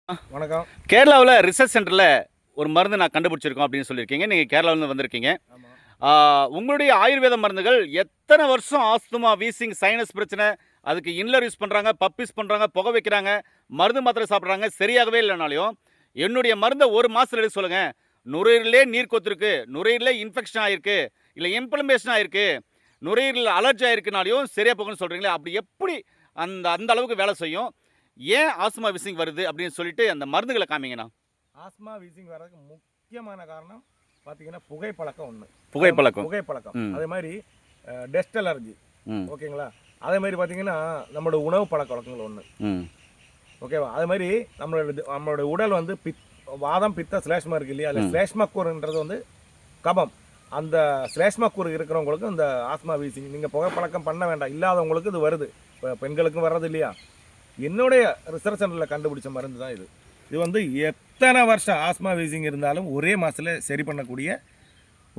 வணக்கம். கேரளாவில் ரிசர்ச் சென்டரில் ஒரு மருந்து நான் கண்டுபிடிச்சிருக்கோம் அப்படின்னு சொல்லியிருக்கீங்க. நீங்கள் கேரளாவிலேருந்து வந்திருக்கீங்க. ஆமா. உங்களுடைய ஆயுர்வேத மருந்துகள் எத்தனை வருஷம் ஆஸ்துமா, வீசிங், சைனஸ் பிரச்சனை, அதுக்கு இன்லர் யூஸ் பண்ணுறாங்க, பப் யூஸ் பண்ணுறாங்க, புகை வைக்கிறாங்க, மருந்து மாத்திரை சாப்பிட்றாங்க, சரியாகவே இல்லைனாலையும் என்னுடைய மருந்தை ஒரு மாதத்தில் எடுக்க சொல்லுங்கள். நுரையீரலே நீர் கொத்திருக்கு, நுரையீரலே இன்ஃபெக்ஷன் ஆகிருக்கு, இல்லை இன்ஃப்ளமேஷன் ஆகிருக்கு, நுரையீரல் அலர்ஜி ஆகிருக்குனாலையும் சரியாக போகணும்னு சொல்கிறீங்களே, அப்படி எப்படி அந்த அந்த அளவுக்கு வேலை செய்யும்? ஏன் ஆஸ்துமா வீசிங் வருது அப்படின்னு சொல்லிட்டு அந்த மருந்துகளை காமிங்கண்ணா. ஆஸ்மா வீசிங் வர்றதுக்கு முக்கியமான காரணம் பார்த்தீங்கன்னா புகைப்பழக்கம் ஒன்று. புகைப்பழக்கம் அதே மாதிரி டஸ்ட் அலர்ஜி. ஓகேங்களா? அதே மாதிரி பார்த்தீங்கன்னா நம்மளோட உணவு பழக்க வழக்கங்கள் ஒன்று. ஓகேவா? அதே மாதிரி நம்மளோட உடல் வந்து வாதம் பித்த ஸ்லேஷ்மா இருக்கு இல்லையா? அதில் ஸ்லேஷ்மா கூறுன்றது வந்து கபம். அந்த ஸ்லேஷ்மா கூறு இருக்கிறவங்களுக்கு இந்த ஆஸ்மா வீசிங் நீங்கள் புகைப்பழக்கம் பண்ண வேண்டாம். இல்லாதவங்களுக்கு இது வருது. இப்போ பெண்களுக்கும் வர்றது இல்லையா? என்னுடைய ரிசர்ச் சென்டரில் கண்டுபிடிச்ச மருந்து தான் இது. இது வந்து எத்தனை வருஷம் ஆஸ்மா வீசிங் இருந்தாலும் ஒரே மாசத்துல சரி பண்ணக்கூடிய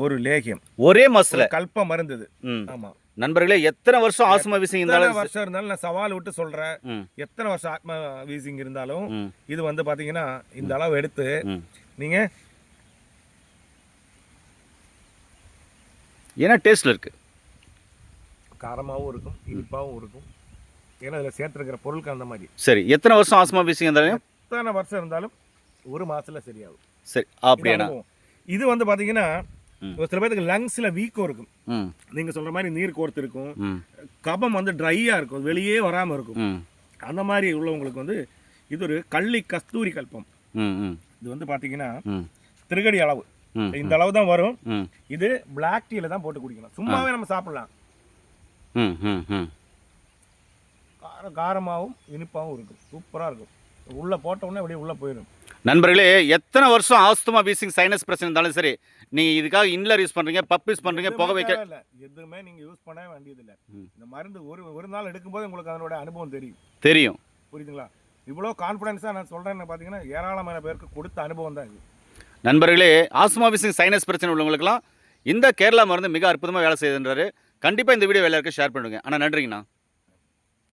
ஒரு லேகியம். ஒரே மாசத்துல கல்ப மருந்து இது. ஆமா நண்பர்களே, எத்தனை வருஷம் ஆஸ்மா வீசிங் இருந்தாலும் நான் சவால் விட்டு சொல்றேன். எத்தனை வருஷம் ஆஸ்மா வீசிங் இருந்தாலும் இது வந்து பாத்தீங்கன்னா இந்த அளவு எடுத்து நீங்க ஏன்னா டேஸ்ட்ல இருக்கு, காரமாகவும் இருக்கும், இனிப்பாகவும் இருக்கும். ஏன்னா இதில் சேர்த்துருக்கிற பொருட்கள் அந்த மாதிரி. சரி, எத்தனை வருஷம் ஆஸ்மா வீசிங் இருந்தாலும் எத்தனை வருஷம் இருந்தாலும் ஒரு மாசத்துல சரியாகும். சரி, அப்படியா? இது வந்து பாத்தீங்கன்னா சில பேருக்கு லங்ஸ்ல வீக்கம் இருக்கும், நீங்க சொல்ற மாதிரி நீர் கோர்த்து இருக்கும், கபம் வந்து ட்ரையா இருக்கும், வெளியே வராம இருக்கும். அந்த மாதிரி உள்ளவங்களுக்கு வந்து இது ஒரு கள்ளி கஸ்தூரி கல்பம். இது வந்து பாத்தீங்கன்னா திருகடி அளவு, இந்த அளவு தான் வரும். இது பிளாக் டீல தான் போட்டு குடிக்கணும். சும்மாவே நம்ம சாப்பிடலாம். காரமாகவும் இனிப்பாகவும் இருக்கும், சூப்பராக இருக்கும். உள்ளே போட்டோன்னே அப்படியே உள்ளே போயிடும். நண்பர்களே, எத்தனை வருஷம் ஆஸ்துமா, வீசிங், சைனஸ் பிரச்சனை இருந்தாலும் சரி, நீங்கள் இதுக்காக இன்லர் யூஸ் பண்ணுறீங்க, பப் யூஸ் பண்ணுறீங்க, புகை வைக்க இல்லை, எதுவுமே நீங்கள் யூஸ் பண்ண வேண்டியதில்லை. இந்த மருந்து ஒரு நாள் எடுக்கும்போது உங்களுக்கு அதனோட அனுபவம் தெரியும். புரியுதுங்களா? இவ்வளோ கான்ஃபிடன்ஸாக நான் சொல்கிறேன்னு பார்த்தீங்கன்னா ஏராளமான பேருக்கு கொடுத்த அனுபவம் தான் இது. நண்பர்களே, ஆஸ்துமா, வீசிங், சைனஸ் பிரச்சனை உள்ளவங்களுக்குலாம் இந்த கேரளா மருந்து மிக அற்புதமாக வேலை செய்யுதுன்றாரு. கண்டிப்பாக இந்த வீடியோ எல்லாருக்கும் ஷேர் பண்ணுங்க. ஆனால் நன்றிங்கண்ணா.